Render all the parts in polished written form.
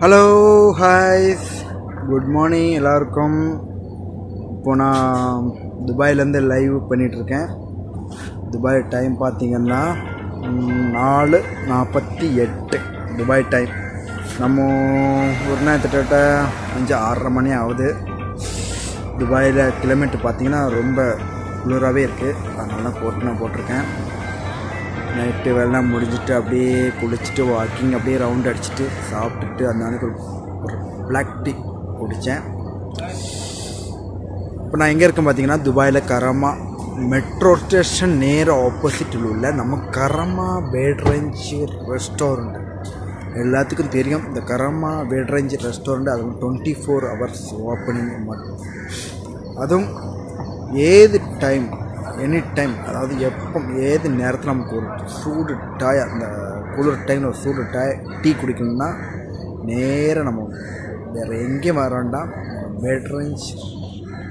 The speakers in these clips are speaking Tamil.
ஹலோ ஹாய்ஸ் குட் மார்னிங் எல்லாருக்கும். இப்போ நான் துபாயிலேருந்து லைவ் பண்ணிகிட்ருக்கேன். துபாய் டைம் பார்த்திங்கன்னா 4:48 துபாய் டைம். நம்ம ஒரு நேரத்திட்ட 5-6:30 மணி ஆகுது. துபாயில் கிலோமீட்டர் பார்த்திங்கன்னா ரொம்ப குளிராகவே இருக்குது. அதனால நான் போட்டிருக்கேன். நைட்டு வேலை முடிஞ்சிட்டு அப்படியே குளிச்சுட்டு வாக்கிங் அப்படியே ரவுண்ட் அடிச்சுட்டு சாப்பிட்டுட்டு அந்த அன்றைக்கி ஒரு பிளாக் டீ குடித்தேன். இப்போ நான் எங்கே இருக்கேன் பார்த்தீங்கன்னா துபாயில் கரமா மெட்ரோ ஸ்டேஷன் நேர ஆப்போசிட்டில் உள்ள நம்ம கரமா பேட்ரேஞ்ச் ரெஸ்டாரண்ட். எல்லாத்துக்கும் தெரியும் இந்த கரமா பேட்ரேஞ்ச் ரெஸ்டாரண்ட். அதுவும் 24 hours ஓப்பனிங் மட்டும். அதுவும் ஏது டைம் எனி டைம், அதாவது எப்போ ஏது நேரத்தில் நமக்கு ஒரு சூடு டாய், அந்த குளிர் டைமில் ஒரு சூடு டாய் டீ குடிக்கணும்னா நேராக நம்ம வேறு எங்கேயும் வர வேண்டாம், பேட்ரேஞ்ச்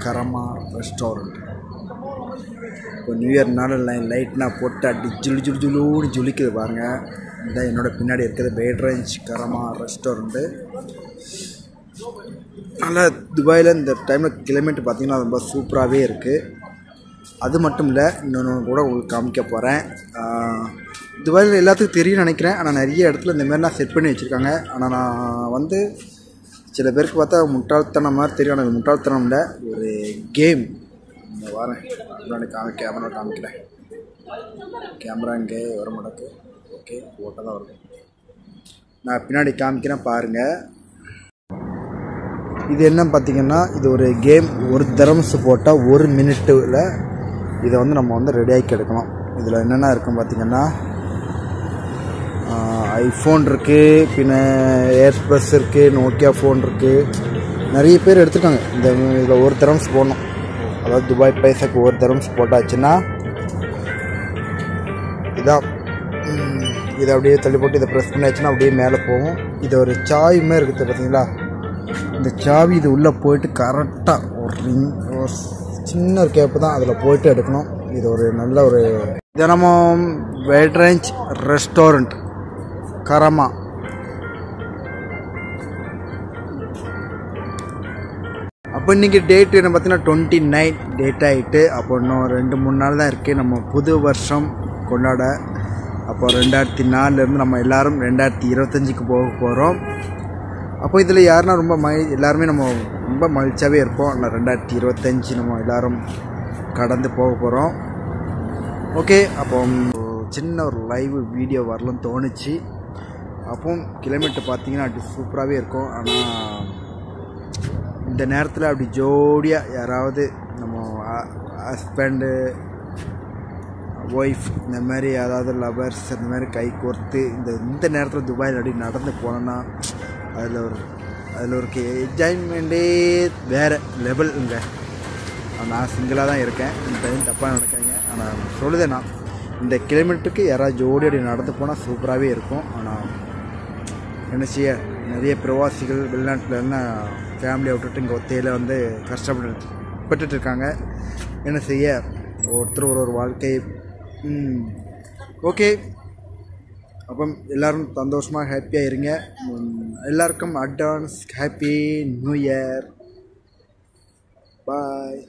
கரமா ரெஸ்டாரண்ட். இப்போ நியூ இயர்னால லைட்னால் போட்டு அடி ஜுலுன்னு ஜொலிக்குது பாருங்கள். இதான் என்னோடய பின்னாடி இருக்கிறது பேட்ரேஞ்ச் கரமா ரெஸ்டாரண்ட்டு. நல்லா துபாயில் இந்த டைமில் கிலோமீட்டர் பார்த்திங்கன்னா ரொம்ப சூப்பராகவே இருக்குது. அது மட்டும் இல்லை, இன்னொன்று கூட உங்களுக்கு காமிக்க போகிறேன். துபாயில் எல்லாத்துக்கும் தெரியும்னு நினைக்கிறேன். ஆனால் நிறைய இடத்துல இந்த மாதிரிலாம் செட் பண்ணி வச்சுருக்காங்க. ஆனால் நான் வந்து சில பேருக்கு பார்த்தா முட்டாள்தனம் மாதிரி தெரியும். ஆனால் முட்டாள்தனம் இல்லை, ஒரு கேம். இந்த வரேன் முன்னாடி கேமரா காமிக்கிறேன். கேமரா இங்கே வர மாட்டேக்கு. ஓகே, ஓட்ட தான் வரும். நான் பின்னாடி காமிக்கிறேன் பாருங்கள். இது என்னன்னு பார்த்தீங்கன்னா, இது ஒரு கேம். ஒரு தரம்ஸ் போட்டால் 1 மினிட்டில் இதை வந்து நம்ம வந்து ரெடியாக்கி எடுக்கணும். இதில் என்னென்ன இருக்குன்னு பார்த்தீங்கன்னா, ஐஃபோன் இருக்குது, பின்ன ஏர்ப்ளஸ் இருக்குது, நோக்கியா ஃபோன் இருக்குது. நிறைய பேர் எடுத்துருக்காங்க. இதில் 1 தரம்ஸ் போடணும். அதாவது துபாய் பைசாக்கு 1 தரம்ஸ் போட்டாச்சுன்னா இதான். இதை அப்படியே தள்ளி போட்டு இதை ப்ரெஸ் பண்ணியாச்சுன்னா அப்படியே மேலே போகும். இது ஒரு சாயுமே இருக்குது பார்த்தீங்களா. இந்த சாவி இது உள்ளே போயிட்டு கரெக்டாக ஒரு சின்ன ஒரு கேப்பு தான், அதில் போயிட்டு எடுக்கணும். இது ஒரு நல்ல ஒரு தினமும் பேட்ரேஞ்ச் ரெஸ்டாரண்ட் கரமா. அப்போ இன்றைக்கி டேட் என்ன பார்த்தீங்கன்னா 29 டேட் ஆகிட்டு. அப்போ இன்னும் 2-3 நாள் தான் இருக்குது நம்ம புது வருஷம் கொண்டாட. அப்போ 2004 நம்ம எல்லோரும் 2025க்கு போக போகிறோம். அப்போ இதில் யாருன்னா ரொம்ப எல்லாருமே நம்ம ரொம்ப மகிழ்ச்சியாகவே இருப்போம். ஆனால் 2025 நம்ம எல்லோரும் கடந்து போக போகிறோம். ஓகே, அப்போ சின்ன ஒரு லைவ் வீடியோ வரலன்னு தோணுச்சு. அப்போ கிலோமீட்டர் பார்த்திங்கன்னா அப்படி சூப்பராகவே இருக்கும். ஆனால் இந்த நேரத்தில் அப்படி ஜோடியாக யாராவது நம்ம ஹஸ்பண்டு ஒய்ஃப் இந்த மாதிரி அதாவது லவர்ஸ் இந்த மாதிரி கை கோர்த்து இந்த நேரத்தில் துபாயில் அப்படி நடந்து போனோன்னா அதில் ஒரு என்ஜாய்மெண்ட்டே வேறு லெவலுங்க. நான் சிங்கிளாக தான் இருக்கேன். இந்த டைம் தப்பாக நடக்காங்க. ஆனால் சொல்லுதேன், நான் இந்த கிலோமீட்டருக்கு யாராவது ஜோடி அப்படி நடந்து போனால் சூப்பராகவே இருக்கும். ஆனால் என்ன செய்ய, நிறைய பிரவாசிகள் வெளிநாட்டில் இருந்தால் ஃபேமிலியை விட்டுட்டு இங்கே ஒத்தையில் வந்து கஷ்டப்பட்டு இருக்காங்க. என்ன செய்ய, ஒருத்தர் ஒரு வாழ்க்கை. ஓகே, அப்போ எல்லோரும் சந்தோஷமாக ஹாப்பியாக இருங்க. எல்லாருக்கும் அட்வான்ஸ் ஹாப்பி நியூ இயர். பாய்.